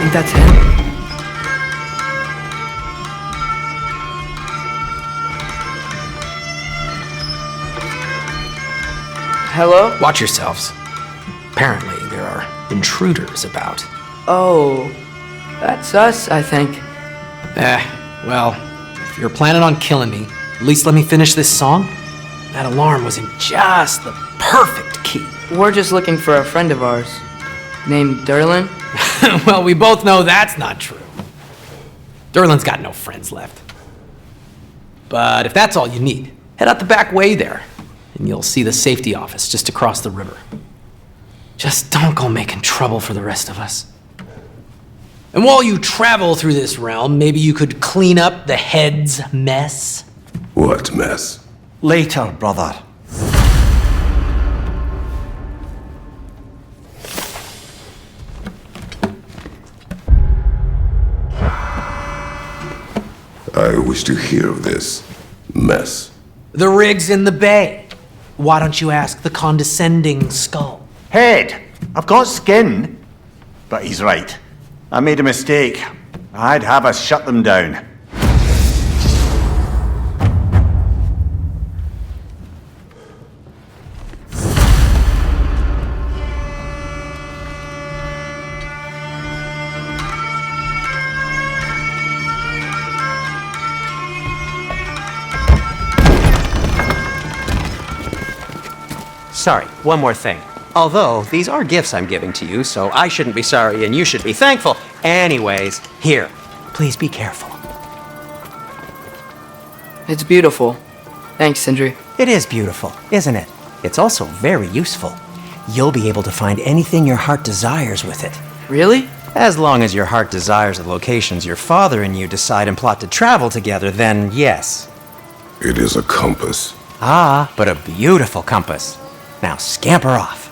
think that's him? Hello? Watch yourselves. Apparently, there are intruders about. Oh, that's us, I think. Well, if you're planning on killing me, at least let me finish this song. That alarm was in just the perfect key. We're just looking for a friend of ours, named Durlin. Well, we both know that's not true. Durlin's got no friends left. But if that's all you need, head out the back way there, and you'll see the safety office just across the river. Just don't go making trouble for the rest of us. And while you travel through this realm, maybe you could clean up the head's mess? What mess? Later, brother. I wish to hear of this mess. The rig's in the bay. Why don't you ask the condescending skull? Head! I've got skin! But he's right. I made a mistake. I'd have us shut them down. Sorry, one more thing. Although, these are gifts I'm giving to you, so I shouldn't be sorry and you should be thankful. Anyways, here, please be careful. It's beautiful. Thanks, Sindri. It is beautiful, isn't it? It's also very useful. You'll be able to find anything your heart desires with it. Really? As long as your heart desires the locations your father and you decide and plot to travel together, then yes. It is a compass. Ah, but a beautiful compass. Now scamper off.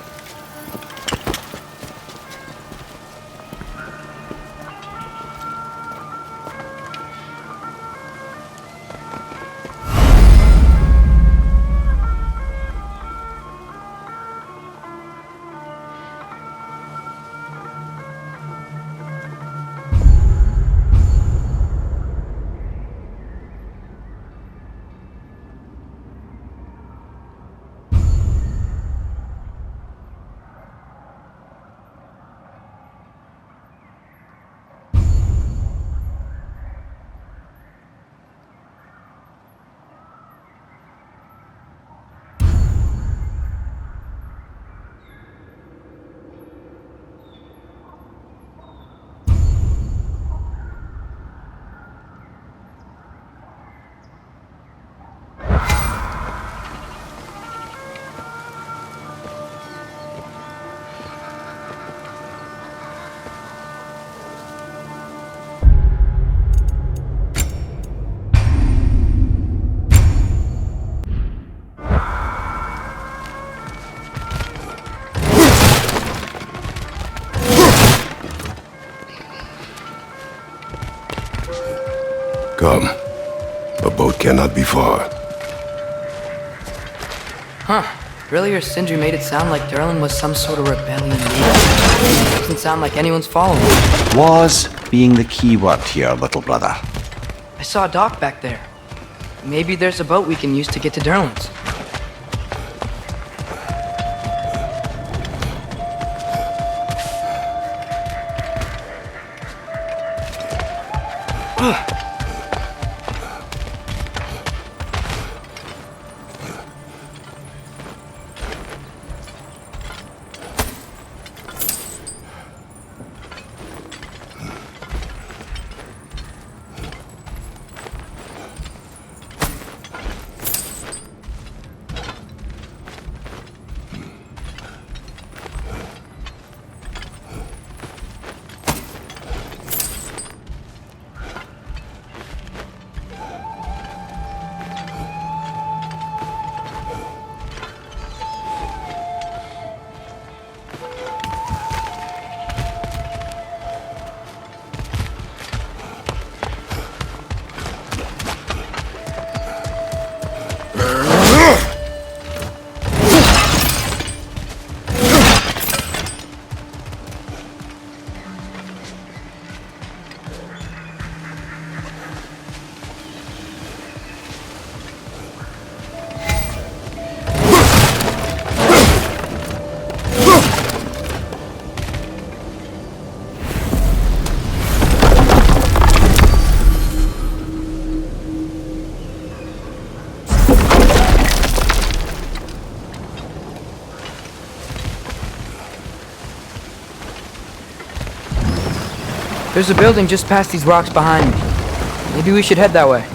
Come. A boat cannot be far. Huh. Earlier, Sindri made it sound like Durlin was some sort of rebellion leader. Doesn't sound like anyone's following him. Was being the key word here, little brother. I saw a dock back there. Maybe there's a boat we can use to get to Durlin's. There's a building just past these rocks behind me. Maybe we should head that way.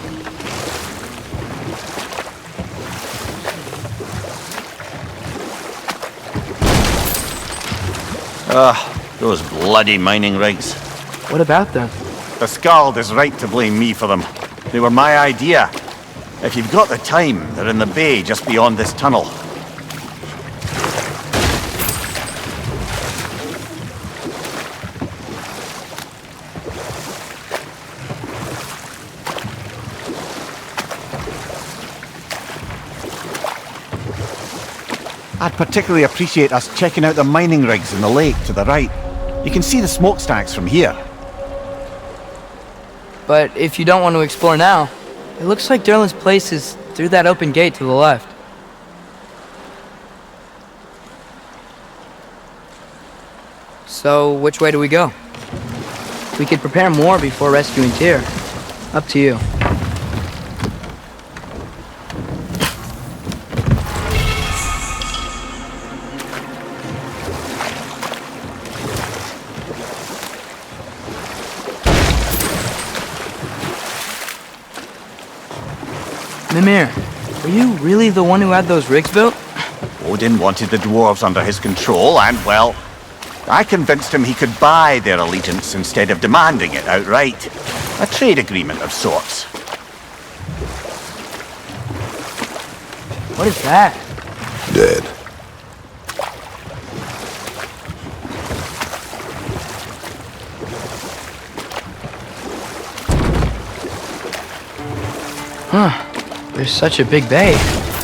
Those bloody mining rigs. What about them? The Skald is right to blame me for them. They were my idea. If you've got the time, they're in the bay just beyond this tunnel. I'd particularly appreciate us checking out the mining rigs in the lake to the right. You can see the smokestacks from here. But if you don't want to explore now, it looks like Derlin's place is through that open gate to the left. So, which way do we go? We could prepare more before rescuing Tyr. Up to you. Mimir, were you really the one who had those rigs built? Odin wanted the dwarves under his control, and, well, I convinced him he could buy their allegiance instead of demanding it outright. A trade agreement of sorts. What is that? Dead. Huh. There's such a big bay.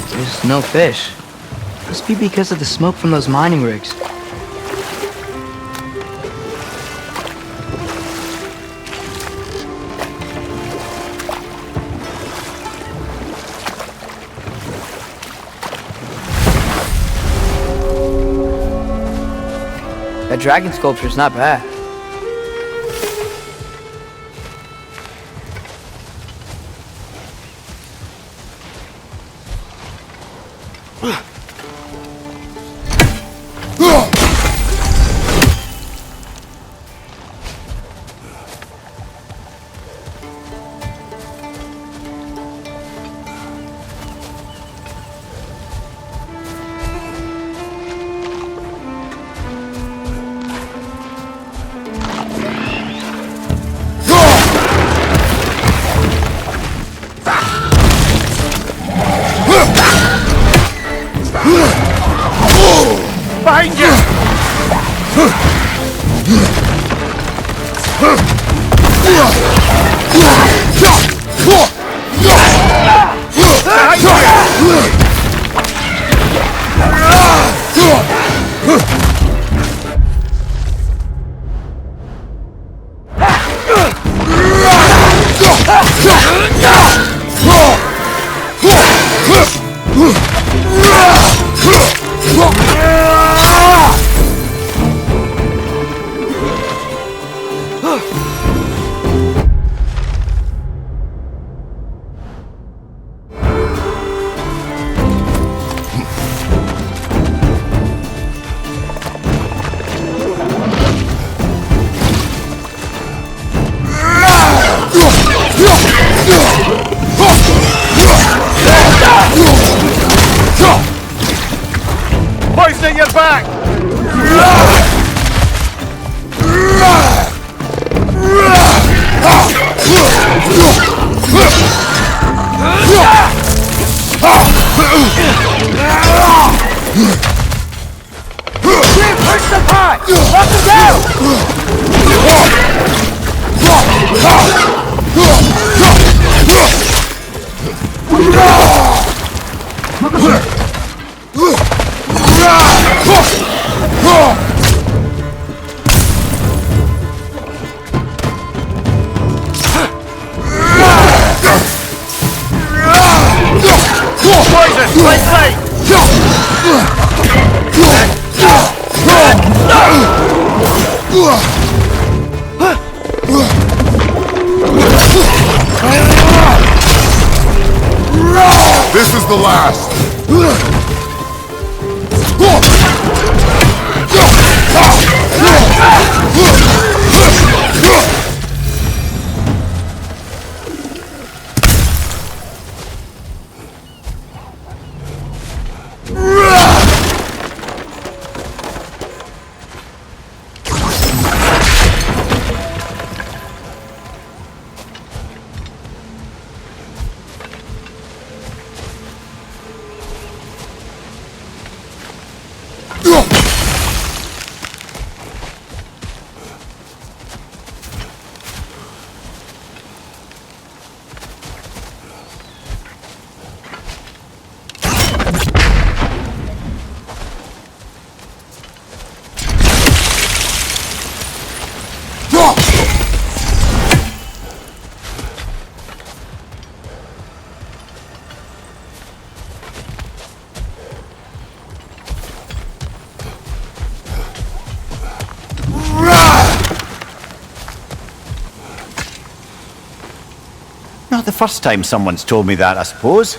There's no fish. Must be because of the smoke from those mining rigs. That dragon sculpture's not bad. Behind you! Poison at your back! Push the pot! Lock him down! Poison! Right side! This is the last. Not the first time someone's told me that, I suppose.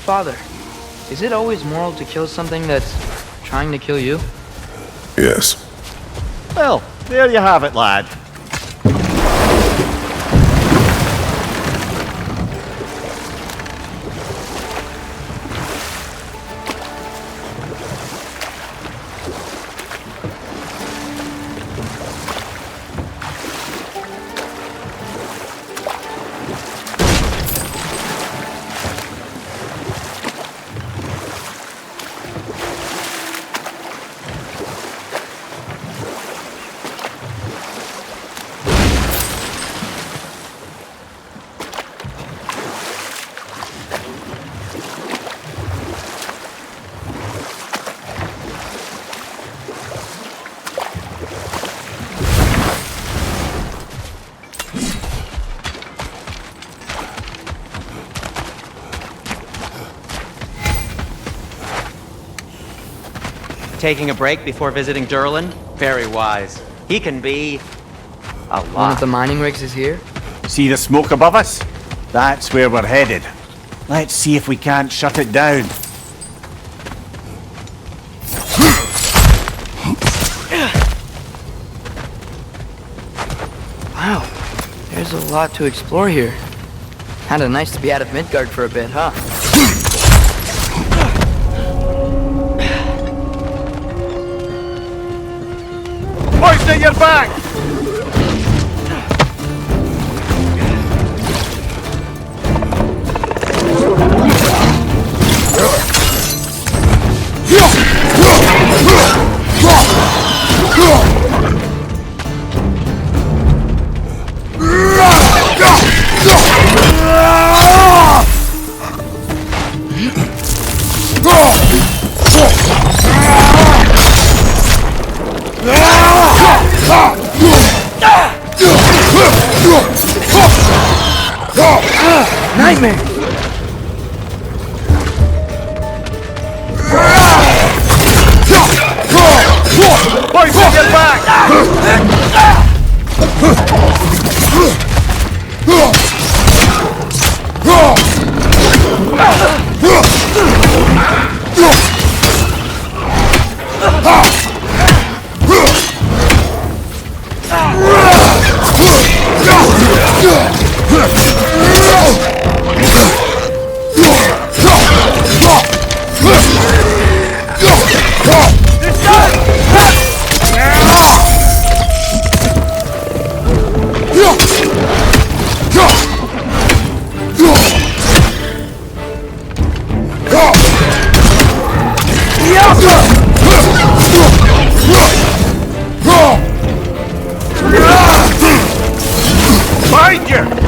Father, is it always moral to kill something that's trying to kill you? Yes. Well, there you have it, lad. Taking a break before visiting Durlin? Very wise. He can be a One lot. of the mining rigs is here? See the smoke above us? That's where we're headed. Let's see if we can't shut it down. Wow, there's a lot to explore here. Kinda nice to be out of Midgard for a bit, huh? Hoist at your back! Nightmare! Boys, get back! Behind you!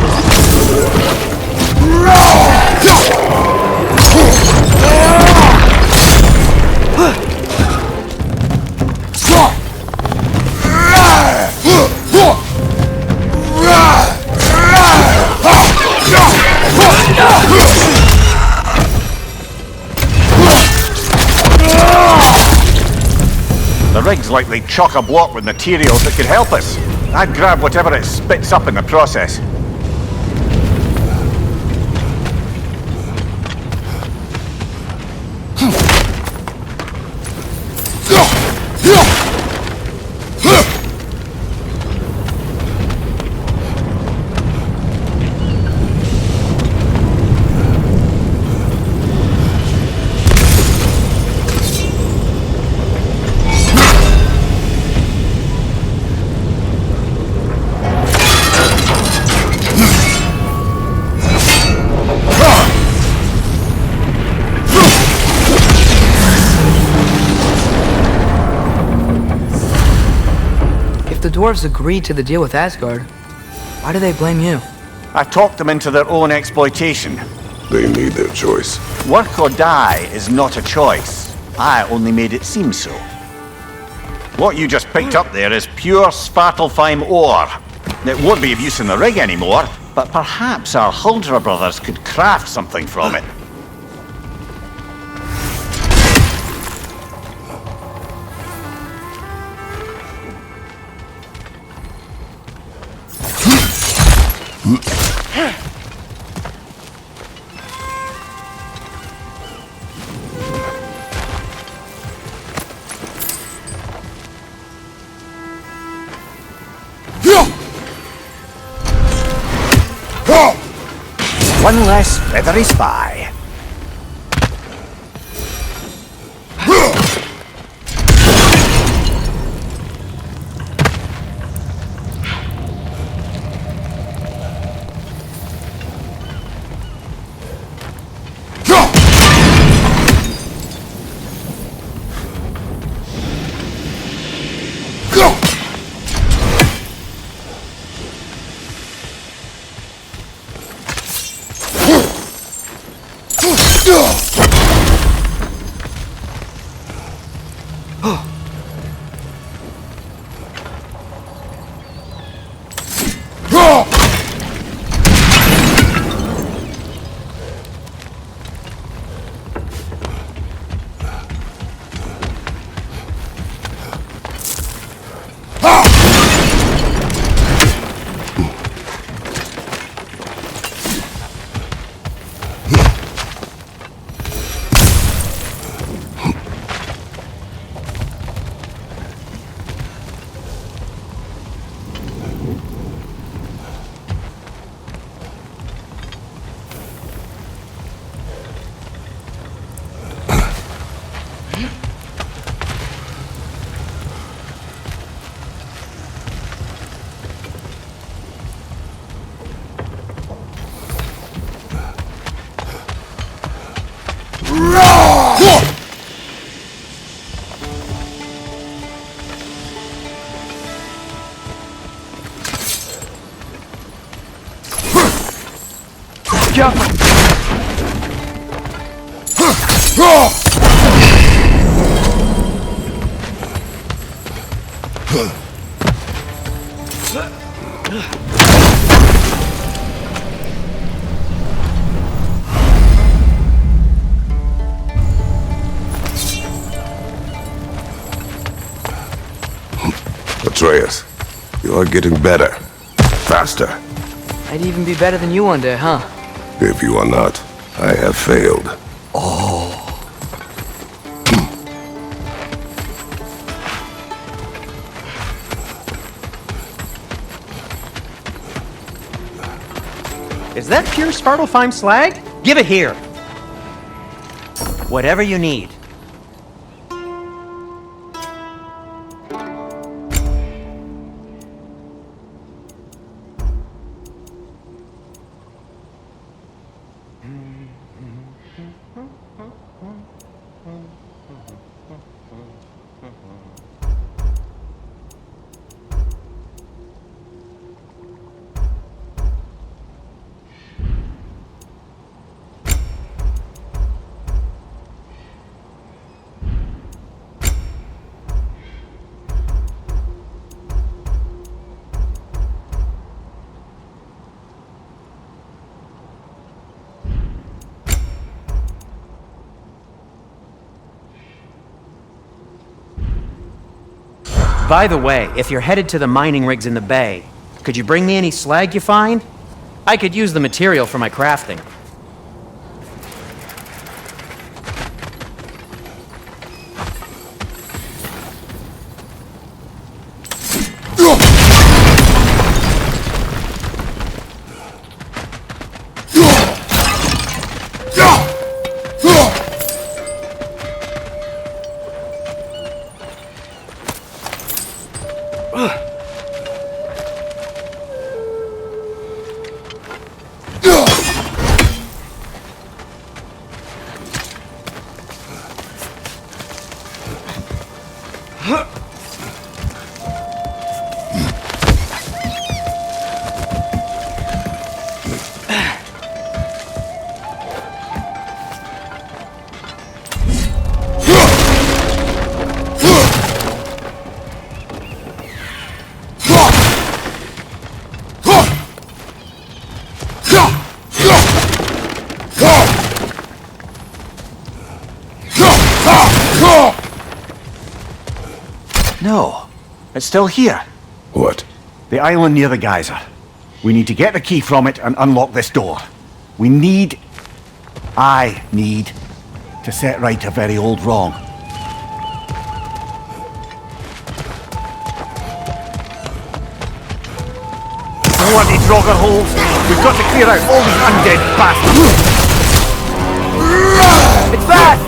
The rig's likely chock-a-block with materials that could help us. I'd grab whatever it spits up in the process. If the dwarves agreed to the deal with Asgard, why do they blame you? I talked them into their own exploitation. They made their choice. Work or die is not a choice. I only made it seem so. What you just picked up there is pure Svartalfheim ore. It won't be of use in the rig anymore, but perhaps our Huldra brothers could craft something from it. One less feathery spy. Atreus. You are getting better. Faster. I'd even be better than you one day, huh? If you are not, I have failed. Is that pure Svartalfheim slag? Give it here. Whatever you need. By the way, if you're headed to the mining rigs in the bay, could you bring me any slag you find? I could use the material for my crafting. No, it's still here. What? The island near the geyser. We need to get the key from it and unlock this door. I need to set right a very old wrong. Bloody Draugr holes! We've got to clear out all these undead bastards! It's back!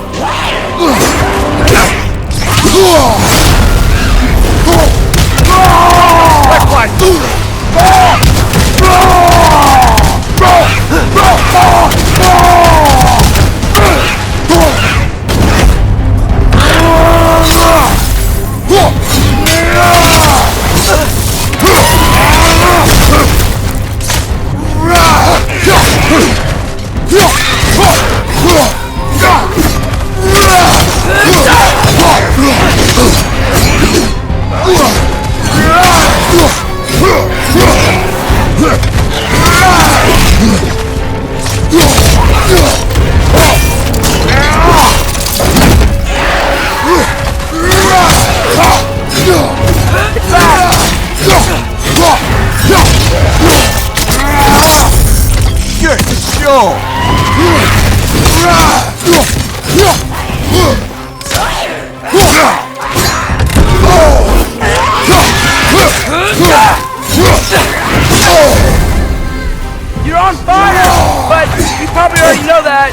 You're on fire! But you probably already know that!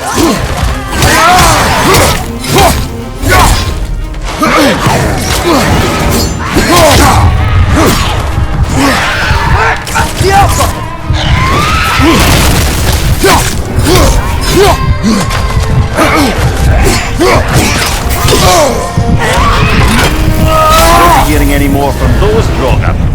The alpha! Don't be hearing any more from those Draugr.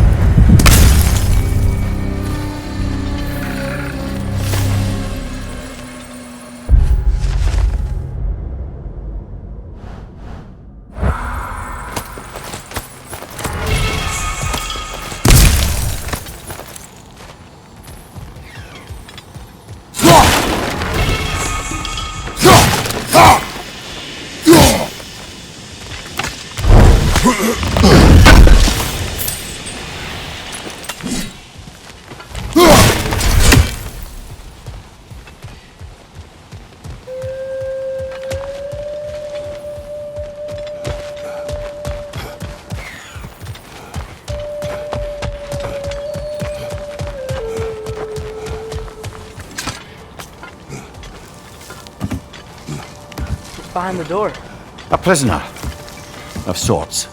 behind the door? A prisoner. Of sorts.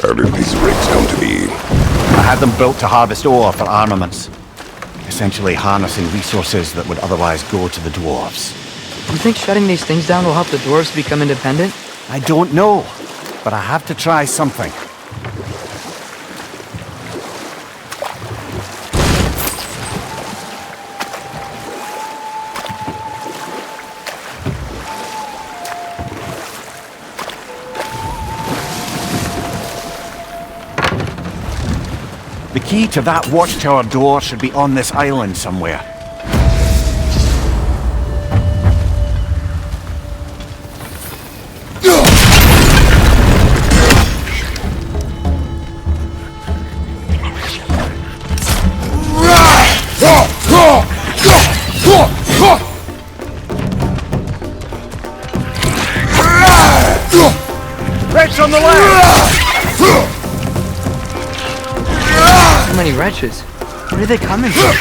How did these rigs come to be? I had them built to harvest ore for armaments. Essentially harnessing resources that would otherwise go to the dwarves. You think shutting these things down will help the dwarves become independent? I don't know, but I have to try something. The key to that watchtower door should be on this island somewhere. Wrench on the left! So many wrenches. Where are they coming from?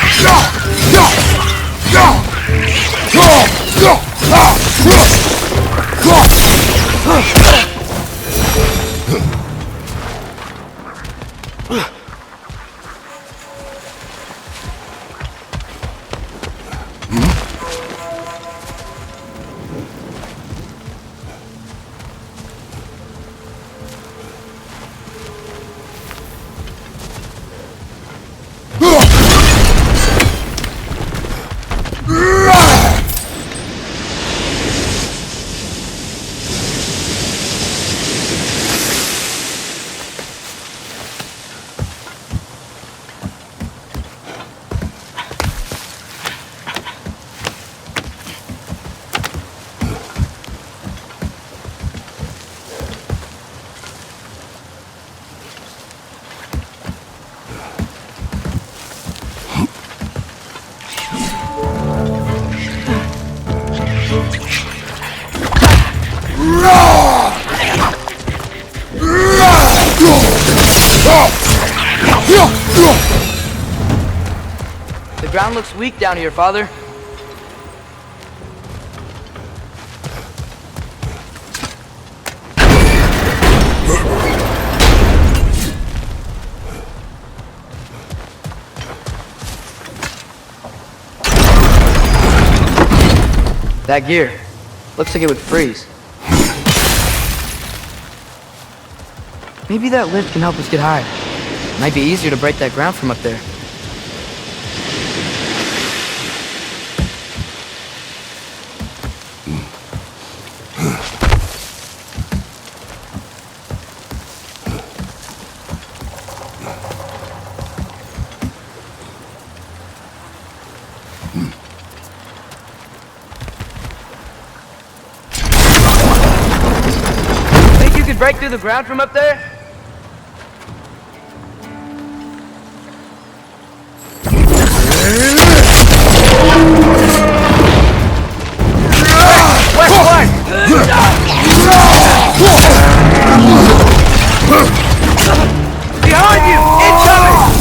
The ground looks weak down here, Father. That gear. Looks like it would freeze. Maybe that lift can help us get higher. Might be easier to break that ground from up there. Think you could break through the ground from up there? Behind you! Incoming!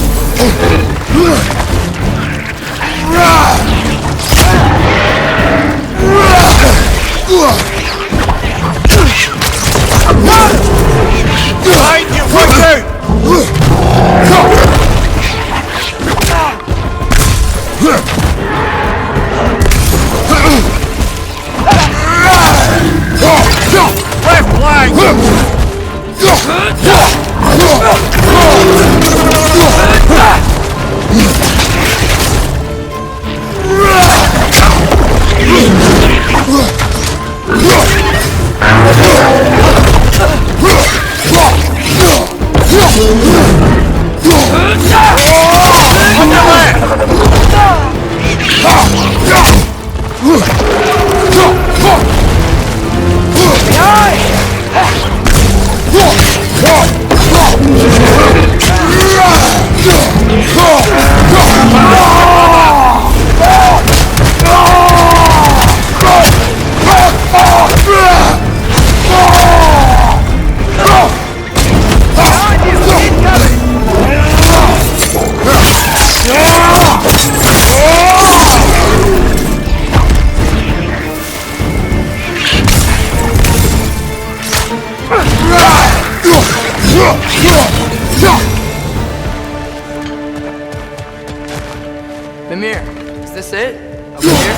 Mimir, is this it? Over here?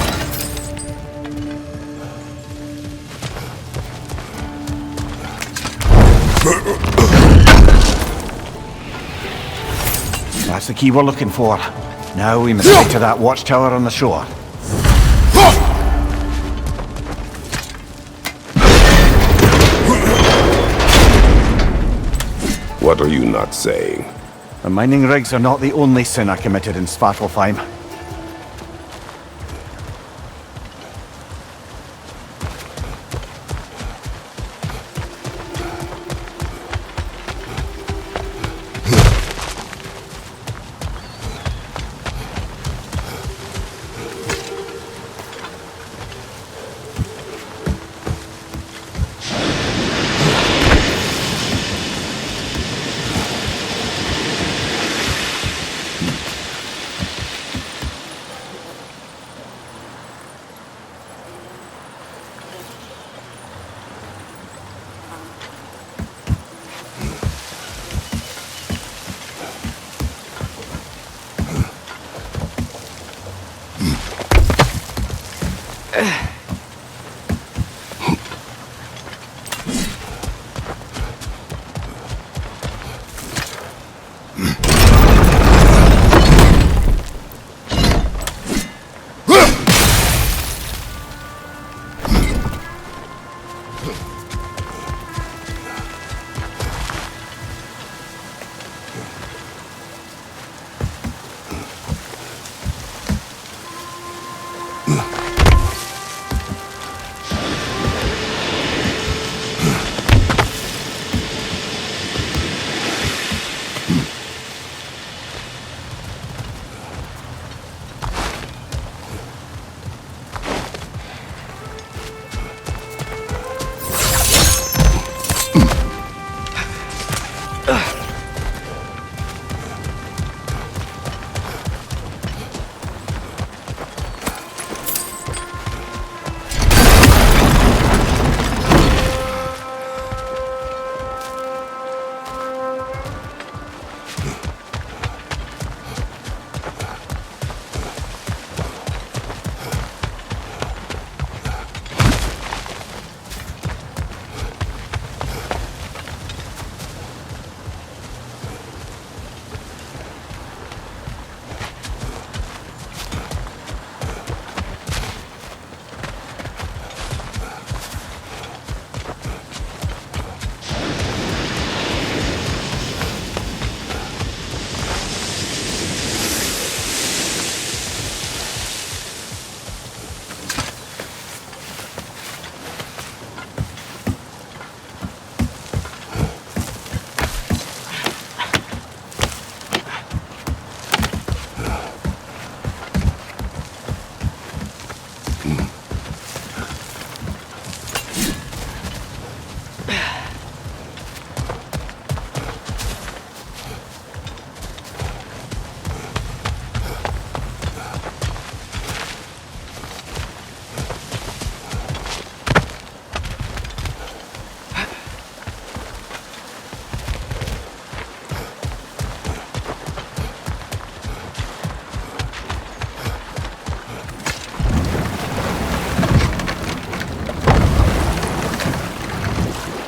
That's the key we're looking for. Now we must get to that watchtower on the shore. What are you not saying? The mining rigs are not the only sin I committed in Svartalfheim.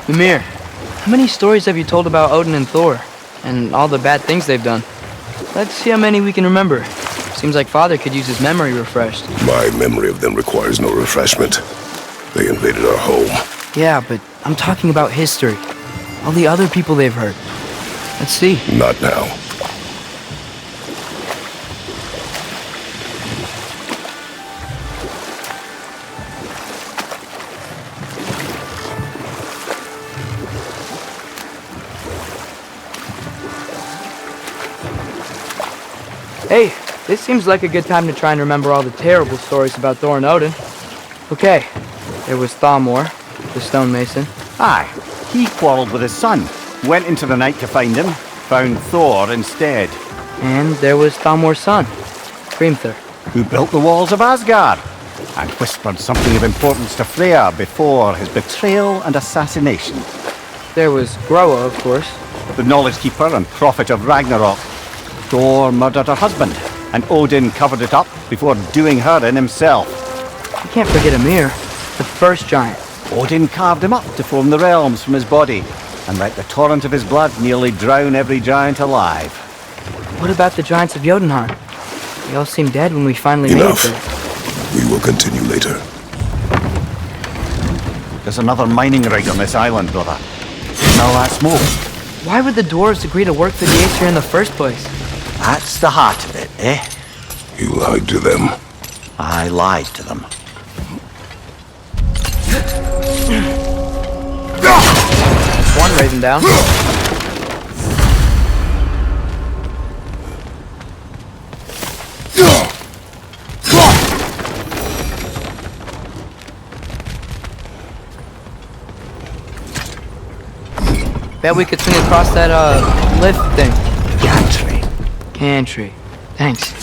Mimir, how many stories have you told about Odin and Thor, and all the bad things they've done? Let's see how many we can remember. Seems like Father could use his memory refreshed. My memory of them requires no refreshment. They invaded our home. Yeah, but I'm talking about history. All the other people they've hurt. Let's see. Not now. Hey, this seems like a good time to try and remember all the terrible stories about Thor and Odin. Okay, there was Thalmor, the stonemason. Aye, he quarreled with his son, went into the night to find him, found Thor instead. And there was Thalmor's son, Grimthur. Who built the walls of Asgard, and whispered something of importance to Freya before his betrayal and assassination. There was Groa, of course. the knowledge keeper and prophet of Ragnarök. Thor murdered her husband, and Odin covered it up before doing her in himself. You can't forget Ymir, the first giant. Odin carved him up to form the realms from his body, and let the torrent of his blood nearly drown every giant alive. What about the giants of Jotunheim? They all seemed dead when we finally Enough. made it there. We will continue later. There's another mining rig on this island, brother. Smell that smoke? Why would the dwarves agree to work for the Aesir in the first place? That's the heart of it, eh? You lied to them. I lied to them. One raven down. Bet we could swing across that, lift thing. Gantry. Gantry. Thanks.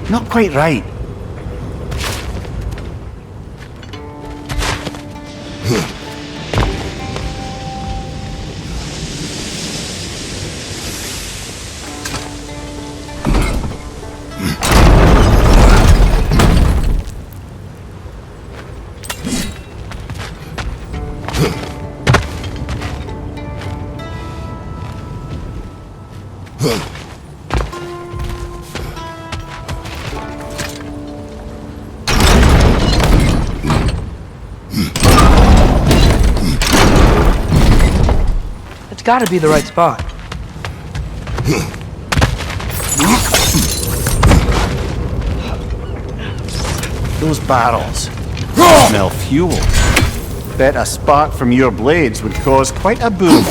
Not quite right. It's gotta be the right spot. Those barrels smell fuel. Bet a spark from your blades would cause quite a boom.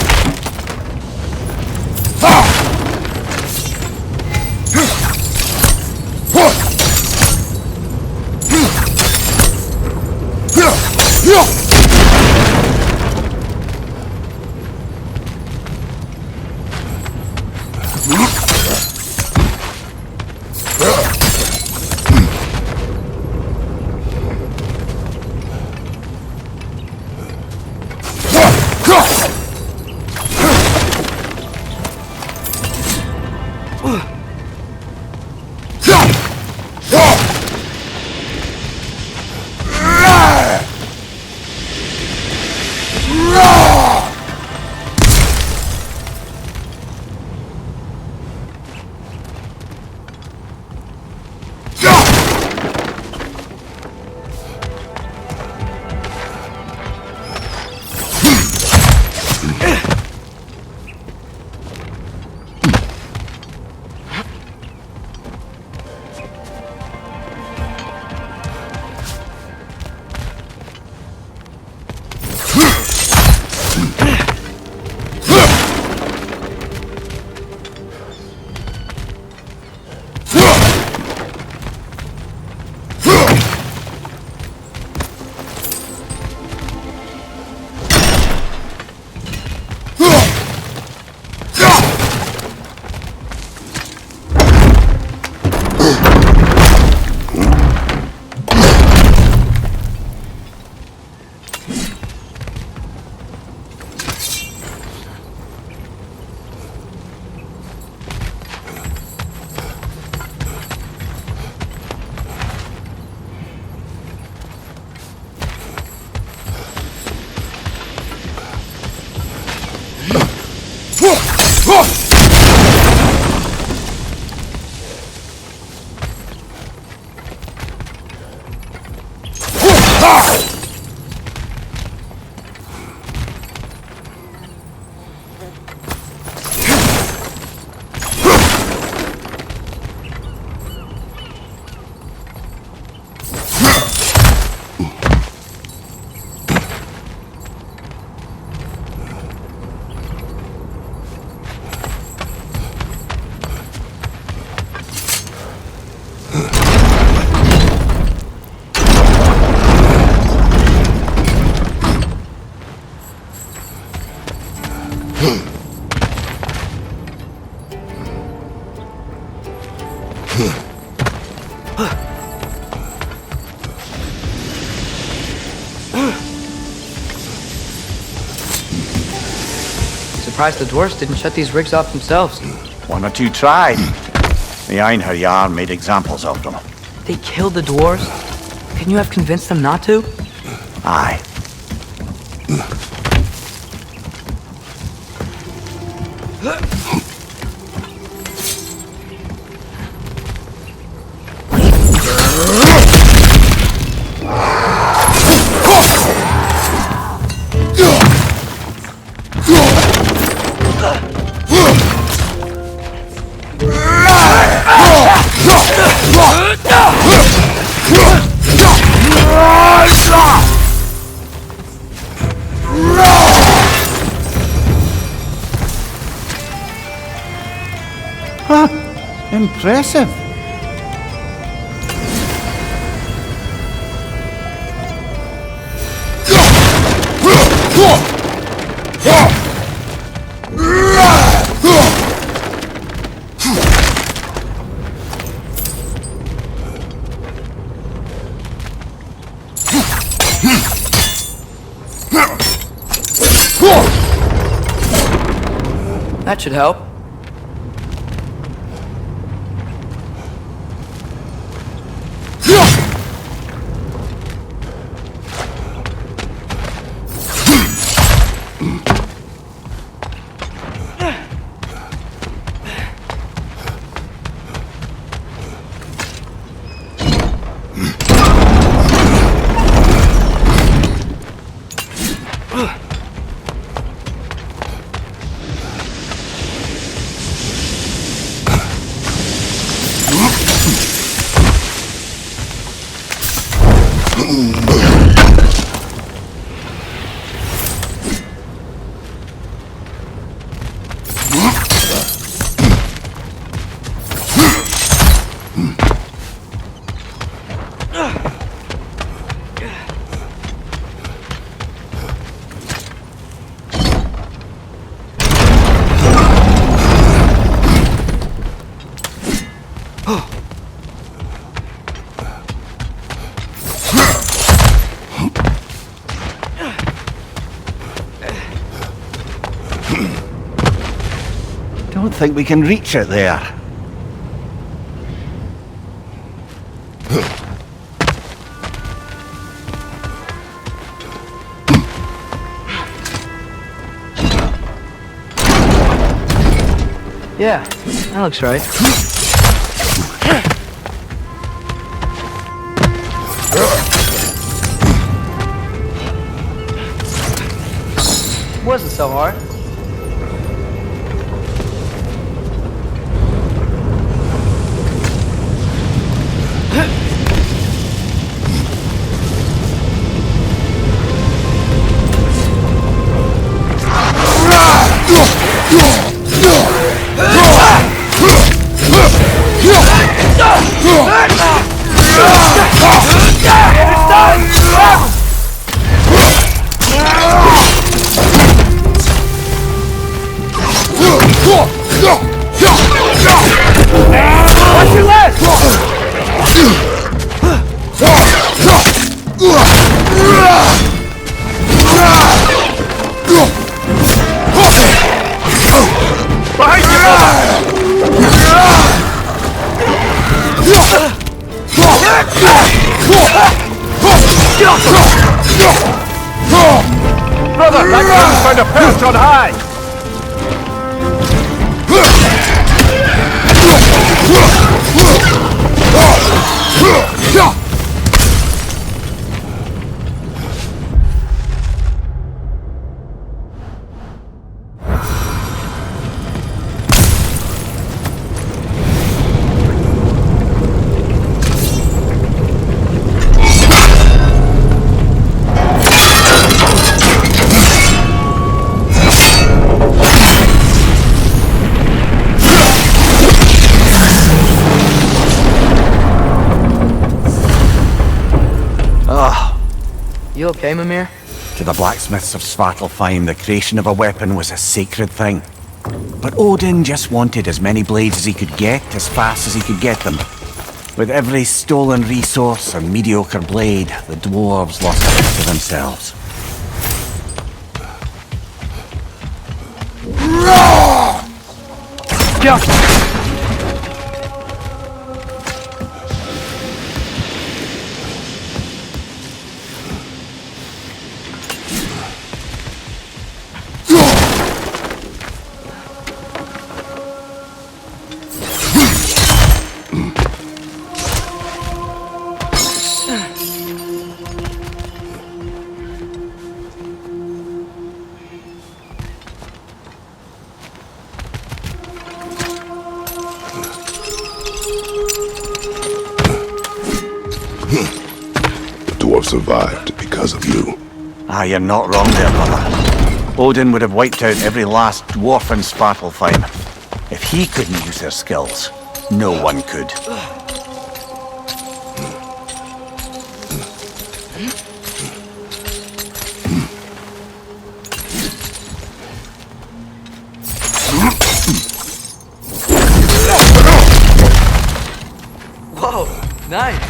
Surprised the dwarves didn't shut these rigs off themselves. One or two tried. The Einherjar made examples of them. They killed the dwarves? Couldn't you have convinced them not to? Aye. Impressive. That should help. Don't think we can reach it there. Yeah, that looks right. Wasn't so hard. Brother, that guy's trying to perch on high! You okay, Mimir? To the blacksmiths of Svartalfheim, the creation of a weapon was a sacred thing. But Odin just wanted as many blades as he could get, as fast as he could get them. With every stolen resource and mediocre blade, the dwarves lost touch to themselves. Yeah. Survived because of you. Ah, you're not wrong there, brother. Odin would have wiped out every last dwarf in Svartalfheim. If he couldn't use their skills, no one could. Whoa, nice.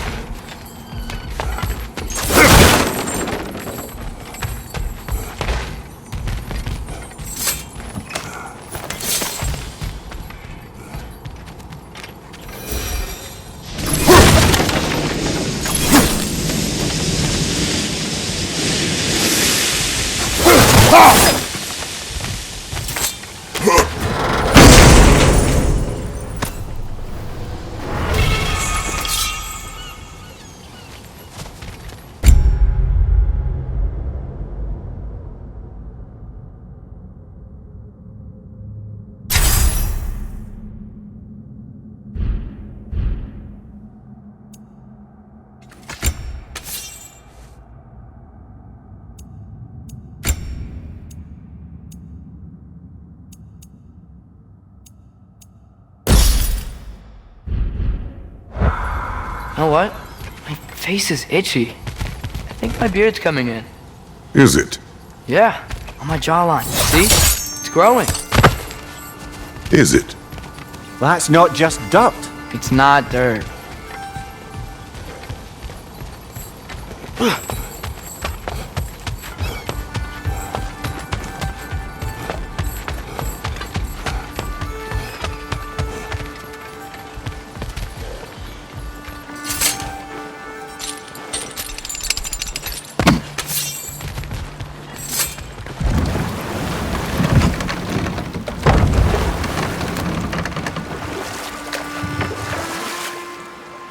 You know what? My face is itchy. I think my beard's coming in. Is it? Yeah, on my jawline. See? It's growing. Is it? That's not just dirt. It's not dirt.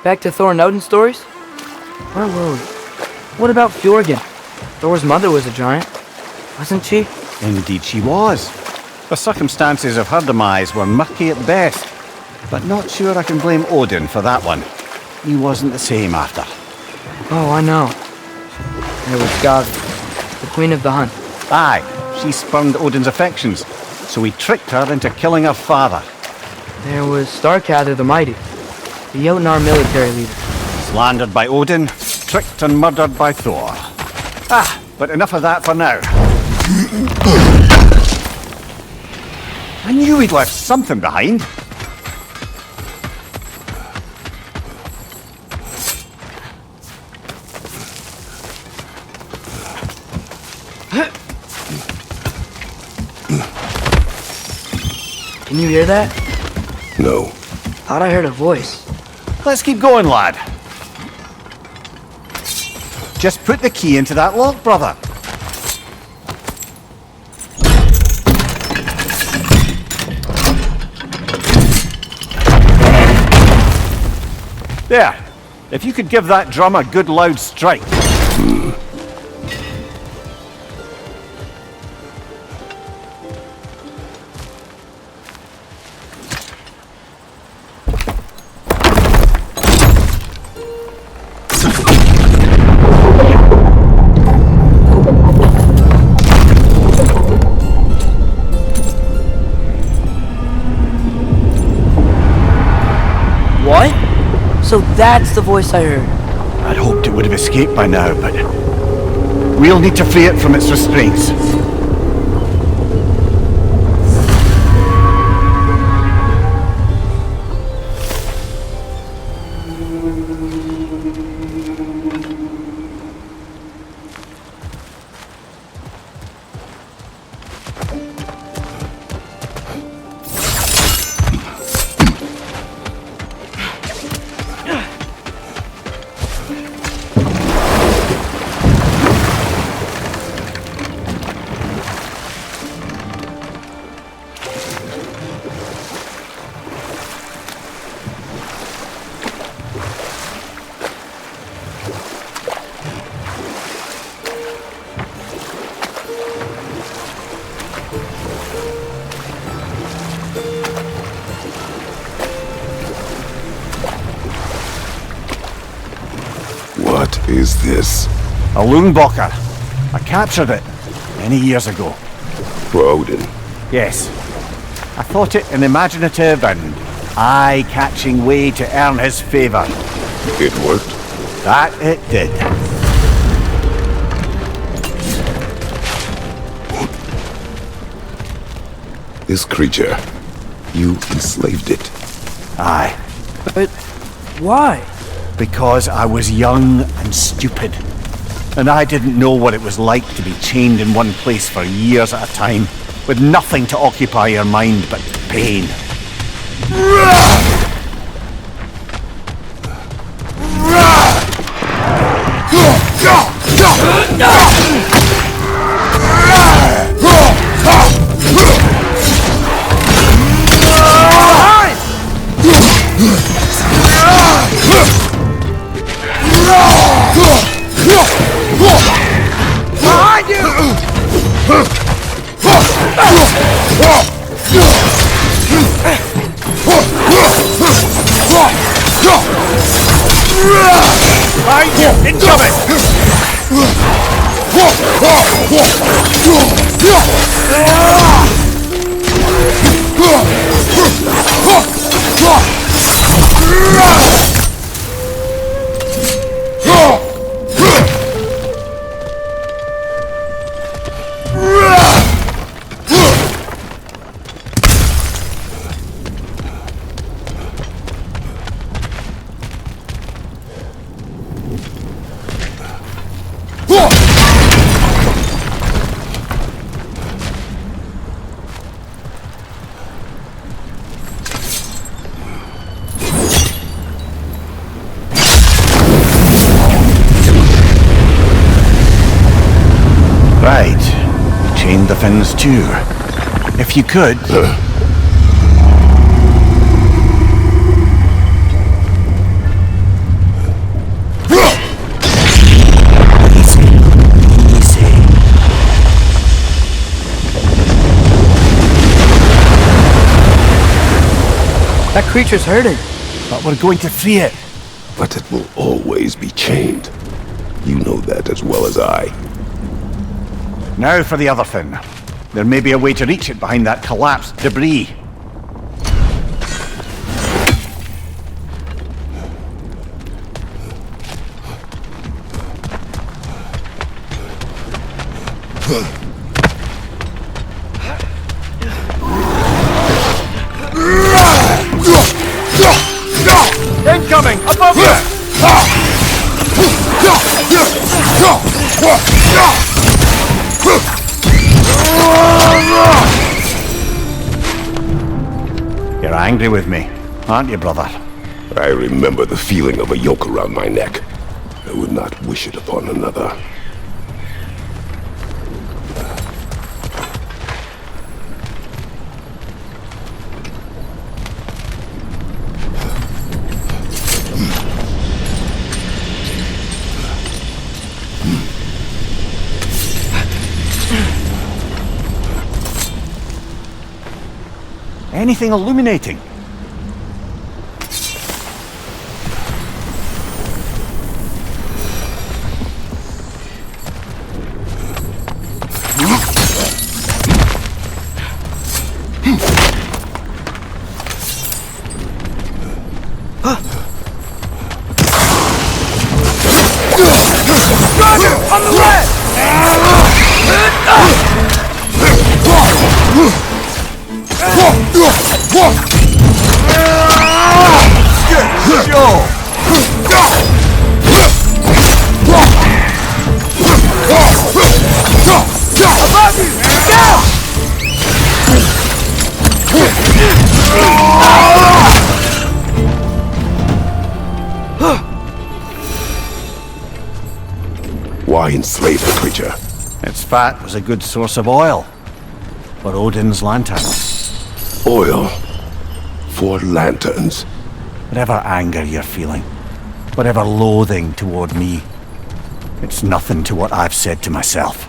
Back to Thor and Odin stories? Where were we? What about Fjorgen? Thor's mother was a giant, wasn't she? Indeed she was. The circumstances of her demise were murky at best. But not sure I can blame Odin for that one. He wasn't the same after. Oh, I know. There was Gavi, the queen of the hunt. Aye, she spurned Odin's affections, so he tricked her into killing her father. There was Starkather the Mighty, the Jotnar military leader. Slandered by Odin, tricked and murdered by Thor. Ah, but enough of that for now. I knew he'd left something behind. Can you hear that? No. Thought I heard a voice. Let's keep going, lad. Just put the key into that lock, brother. There. If you could give that drum a good loud strike. What? So that's the voice I heard. I'd hoped it would have escaped by now, but we'll need to free it from its restraints. What is this? A Loonbocker. I captured it many years ago. For Odin. Yes. I thought it an imaginative and eye-catching way to earn his favour. It worked? That it did. This creature, you enslaved it. Aye. But why? Because I was young and stupid. And I didn't know what it was like to be chained in one place for years at a time, with nothing to occupy your mind but pain. Behind you! Behind you! Incoming! Right. Chain the fins too. If you could... That creature's hurting. But we're going to free it. But it will always be chained. You know that as well as I. Now for the other fin. There may be a way to reach it behind that collapsed debris. Incoming! Above You're angry with me, aren't you, brother? I remember the feeling of a yoke around my neck. I would not wish it upon another. Anything illuminating? Roger! On the left! Good show! Above you! Go! Why enslave the creature? Its fat was a good source of oil for Odin's lanterns. Oil. For lanterns. Whatever anger you're feeling, whatever loathing toward me, it's nothing to what I've said to myself.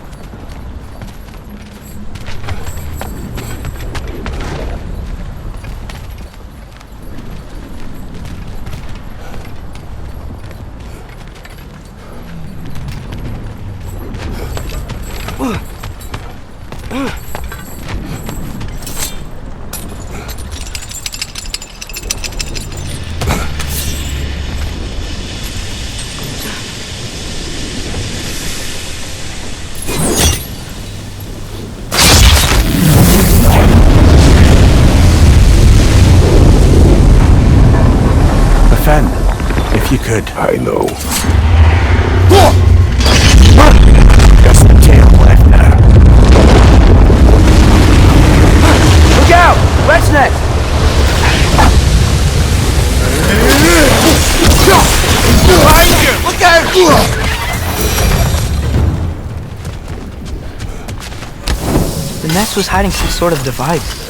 If you could. I know. Just the tail left now. Look out! What's next? Behind you! Look out! The nest was hiding some sort of device.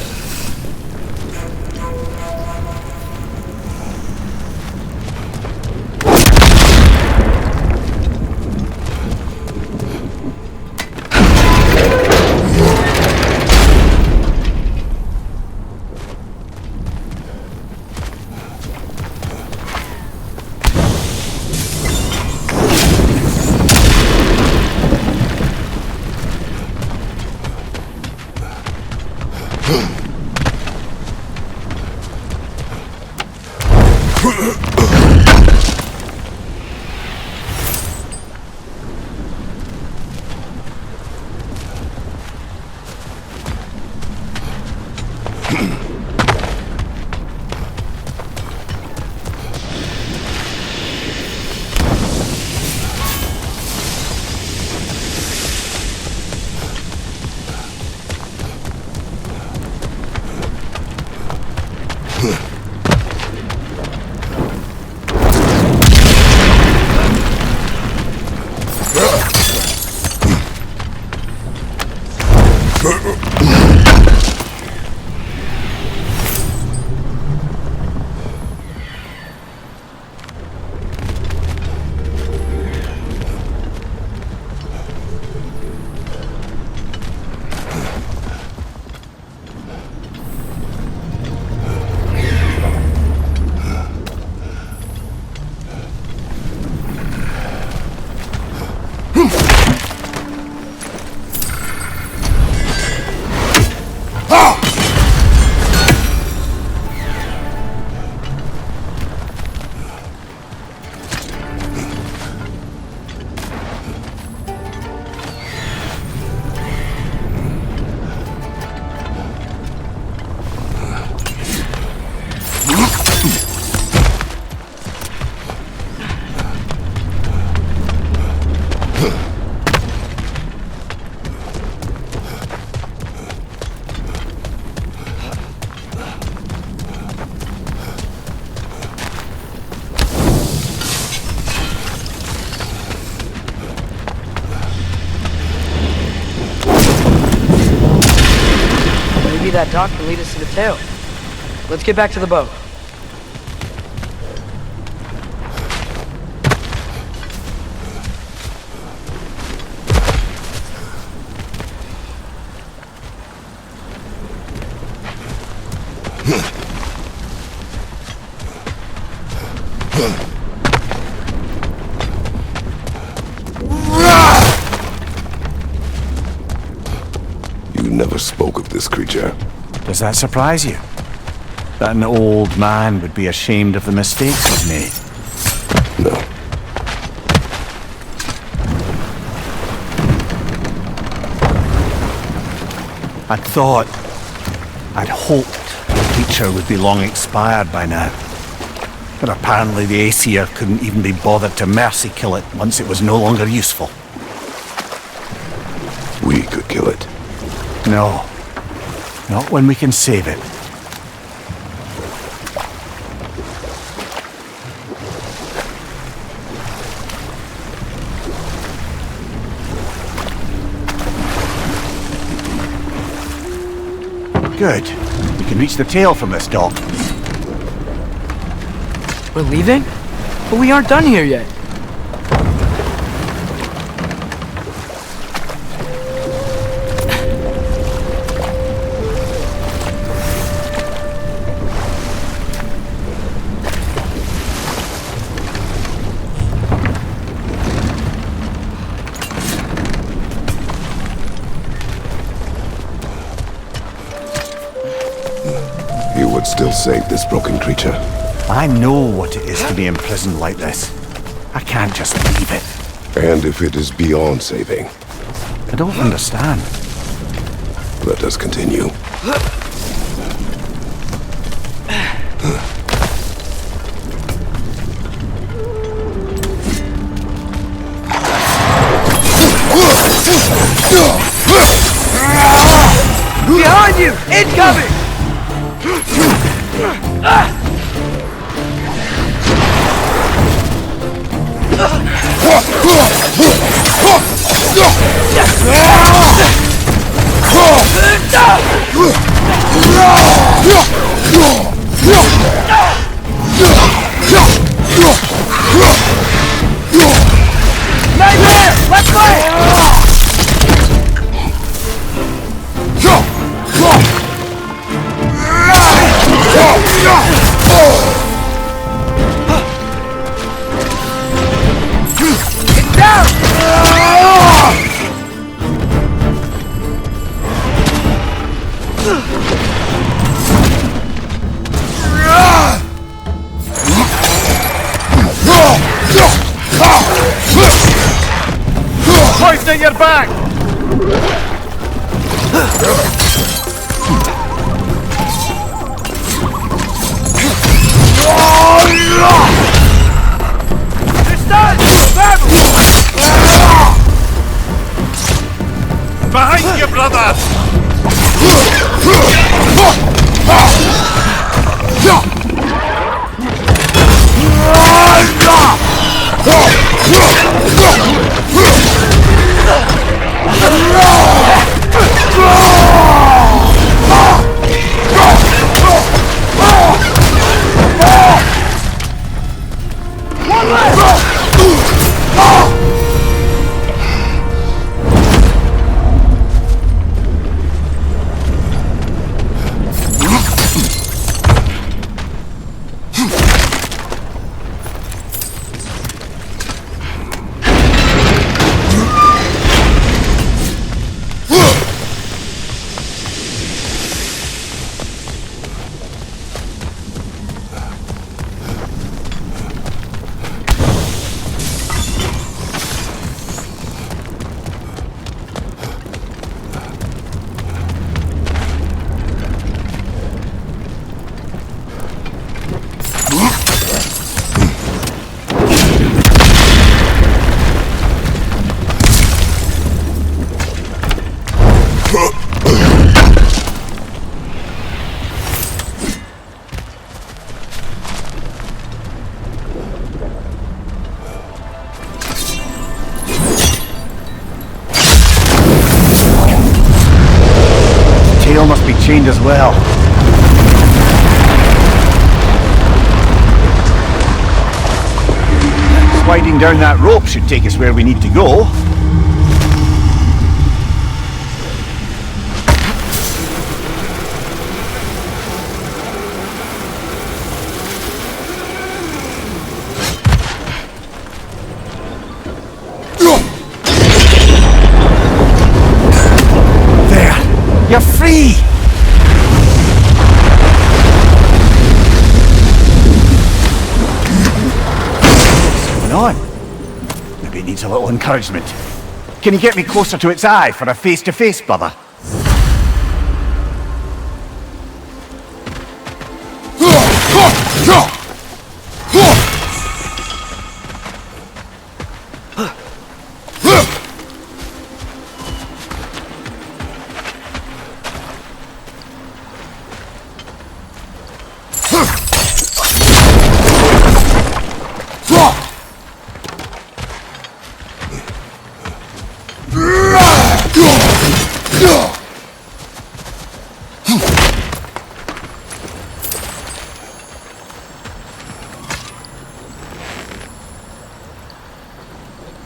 That dock can lead us to the tail. Let's get back to the boat. You never spoke of this creature. Does that surprise you? That an old man would be ashamed of the mistakes he's made? No. I'd thought, I'd hoped the creature would be long expired by now. But apparently the Aesir couldn't even be bothered to mercy kill it once it was no longer useful. We could kill it. No. Not when we can save it. Good. We can reach the tail from this dock. We're leaving? But we aren't done here yet. You would still save this broken creature. I know what it is to be imprisoned like this. I can't just leave it. And if it is beyond saving, I don't understand. let us continue. Behind you! Incoming! Nightmare! Let's play! Get down! Hoisting your back! Behind you, brother! Must be chained as well. Sliding down that rope should take us where we need to go. You're free! What's going on? Maybe it needs a little encouragement. Can you get me closer to its eye for a face-to-face, brother?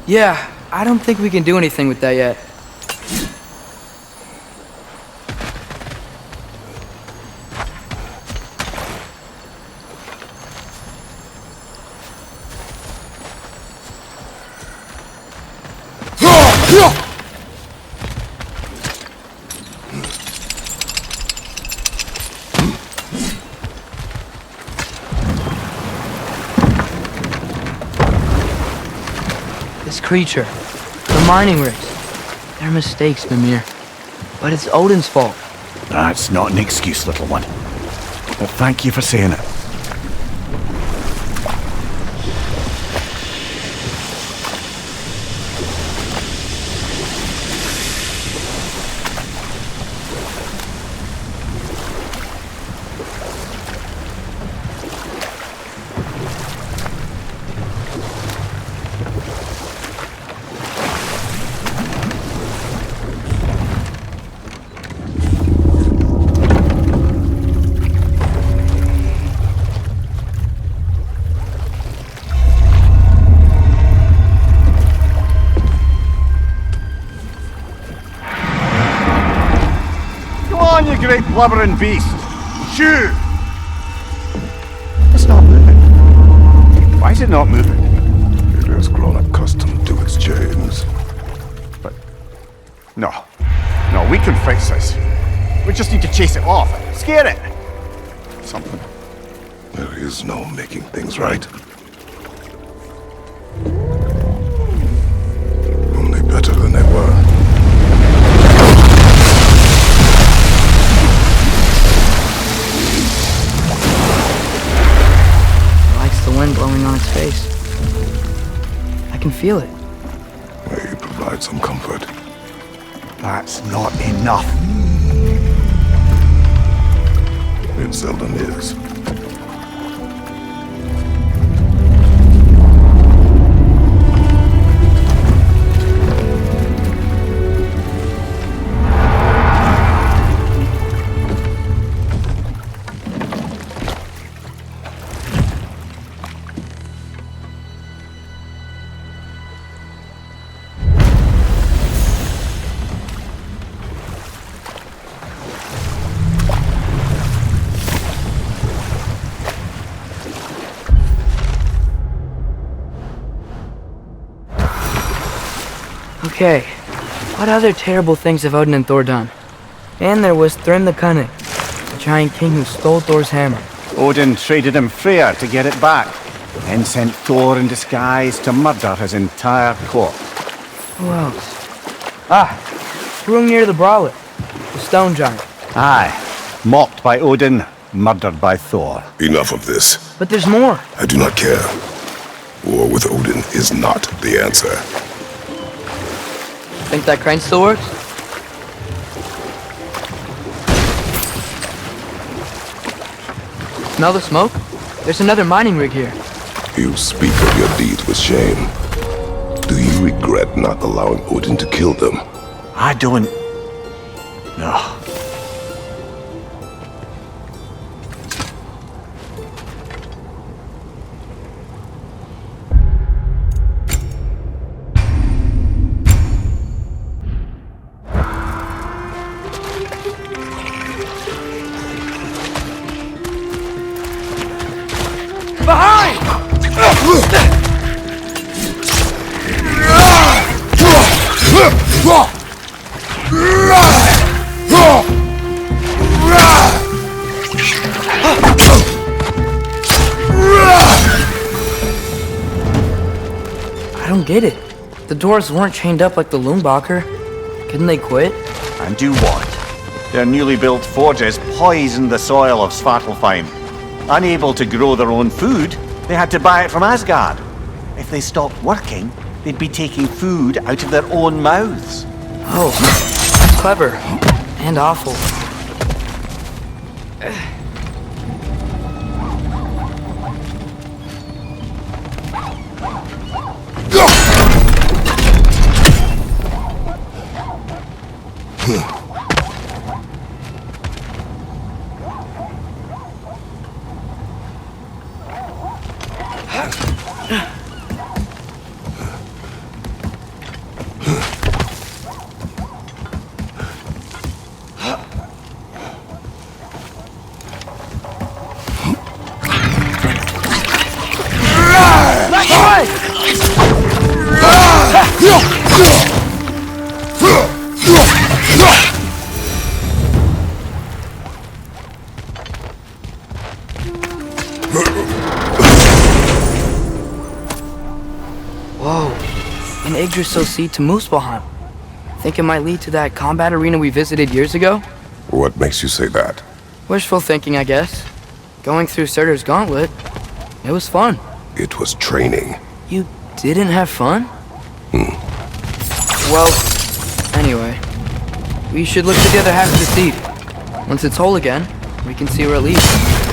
Yeah, I don't think we can do anything with that yet. This creature, the mining rigs, they're mistakes, Mimir. But it's Odin's fault. That's not an excuse, little one. But thank you for saying it. You great blubbering beast! Shoot! It's not moving. Why is it not moving? It has grown accustomed to its chains. But... No. No, we can fix this. We just need to chase it off. Scare it! Something. There is no making things right. Only better than they were. The wind blowing on its face. I can feel it. May you provide some comfort. That's not enough. It seldom is. Okay, what other terrible things have Odin and Thor done? And there was Thrym the Cunning, the giant king who stole Thor's hammer. Odin traded him Freyr to get it back, then sent Thor in disguise to murder his entire court. Who else? Hrungnir the Brawler, the stone giant. Aye, mocked by Odin, murdered by Thor. Enough of this. But there's more. I do not care. War with Odin is not the answer. Think that crane still works? Smell the smoke? There's another mining rig here. You speak of your deeds with shame. Do you regret not allowing Odin to kill them? I don't... No. I don't get it. The doors weren't chained up like the Loombacher. Couldn't they quit? And do what? Their newly built forges poisoned the soil of Svartalfheim. Unable to grow their own food, they had to buy it from Asgard. If they stopped working, they'd be taking food out of their own mouths. Oh, that's clever. And awful. Whoa, an Yggdrasil seed to Muspelheim. Think it might lead to that combat arena we visited years ago? What makes you say that? Wishful thinking, I guess. Going through Surtur's gauntlet, it was fun. It was training. You didn't have fun? Well, anyway, we should look at the other half of the seed. Once it's whole again, we can see where it leads.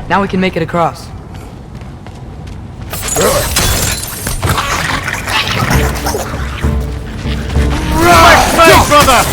Now we can make it across. Right, brother!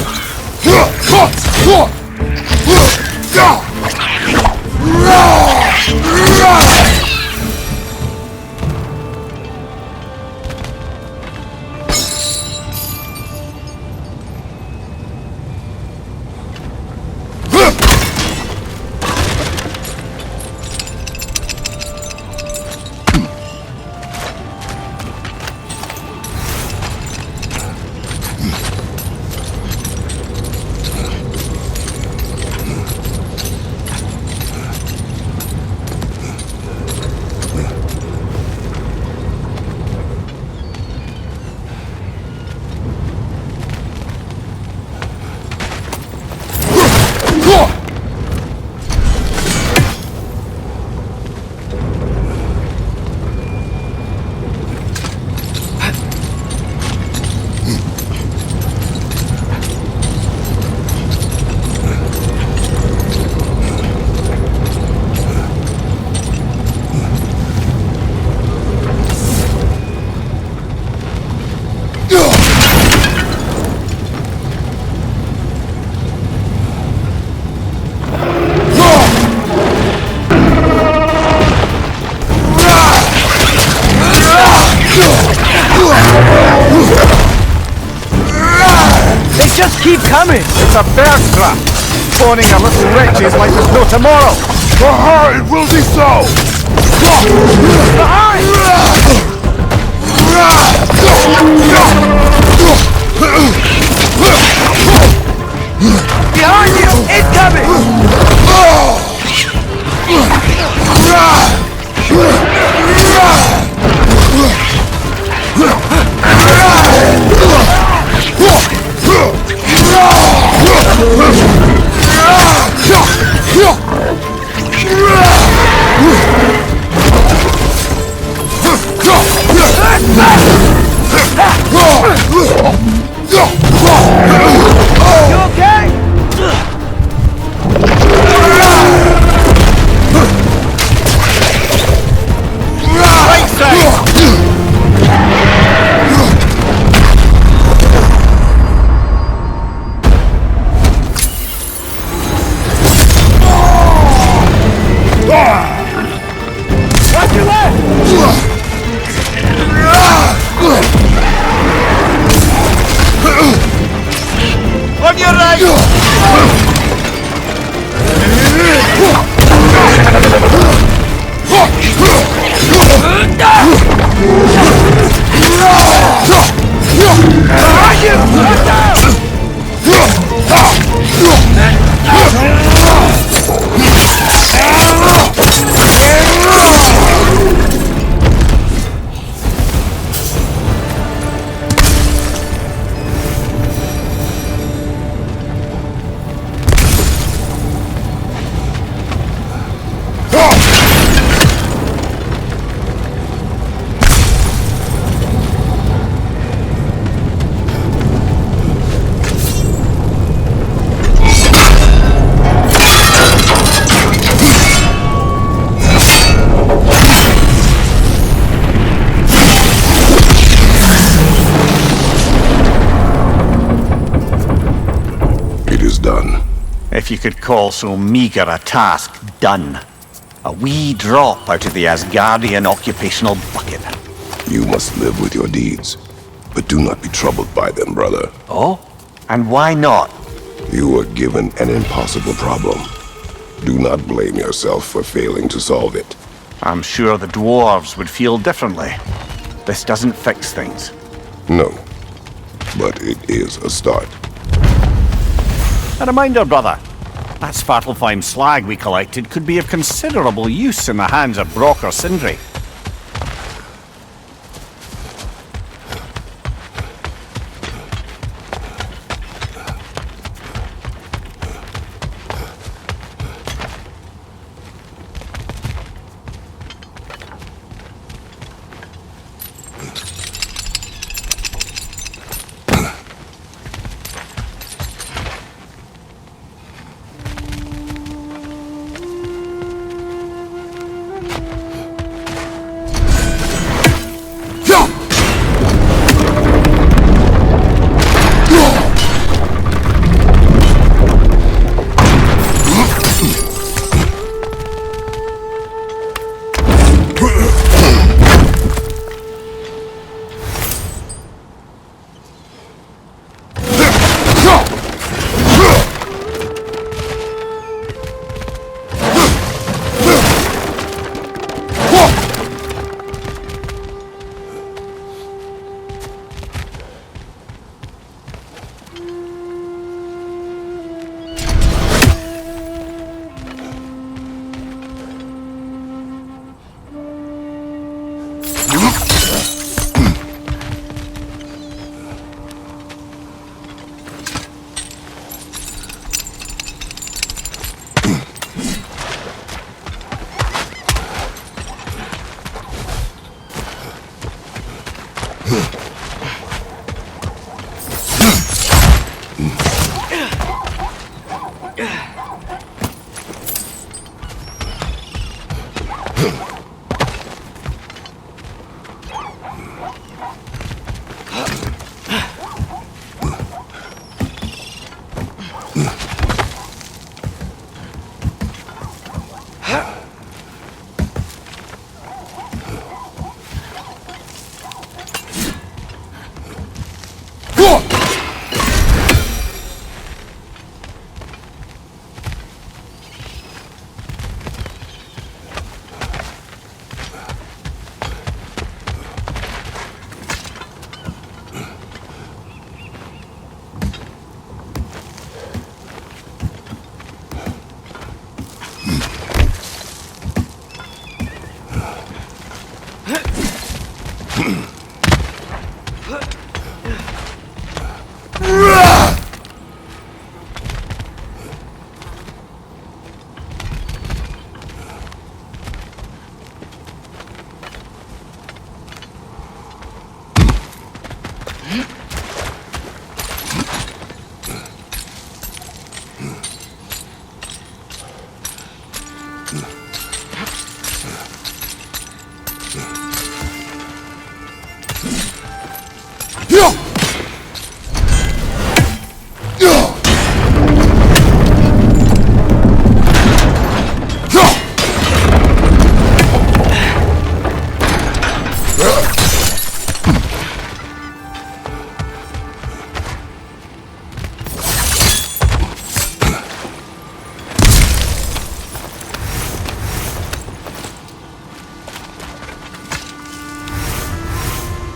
Keep coming! It's a bear trap! Spawning a little wretches like there's no tomorrow! For her, it will be so! Behind! Behind you! It's coming! You okay? Right side! Watch your left! On your right! Behind you! Watch out! If you could call so meager a task done. A wee drop out of the Asgardian occupational bucket. You must live with your deeds, but do not be troubled by them, brother. Oh? And why not? You were given an impossible problem. Do not blame yourself for failing to solve it. I'm sure the dwarves would feel differently. This doesn't fix things. No, but it is a start. A reminder, brother. That Svartalfheim slag we collected could be of considerable use in the hands of Brock or Sindri.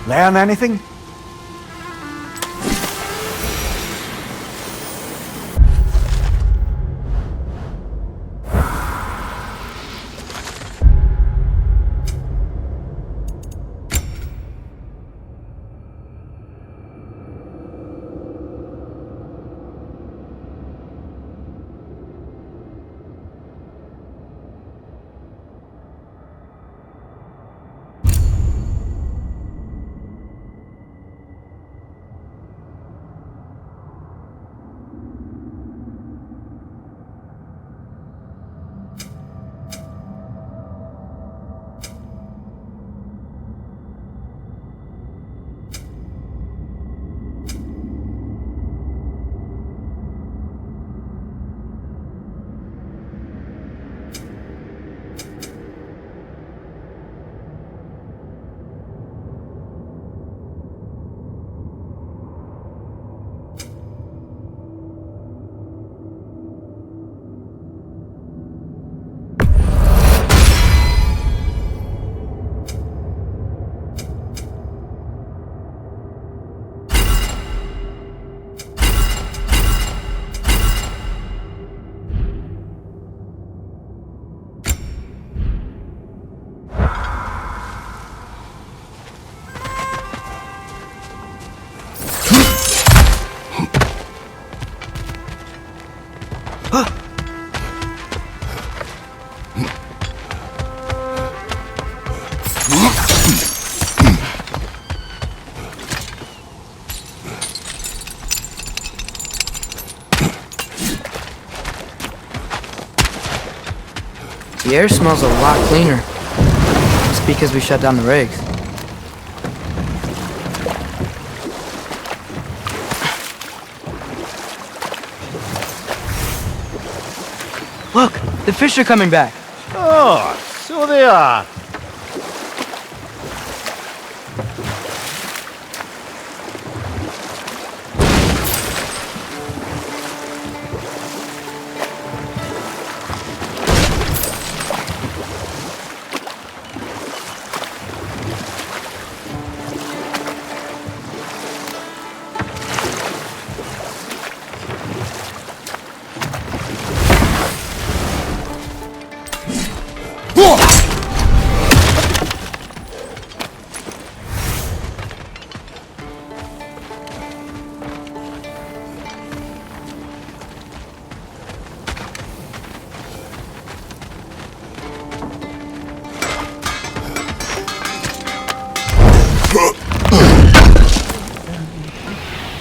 Learn anything? The air smells a lot cleaner. It's because we shut down the rigs. Look, the fish are coming back. Oh, so they are.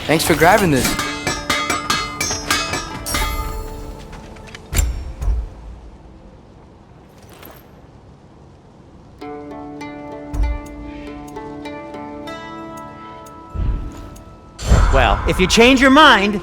Thanks for grabbing this. Well, if you change your mind,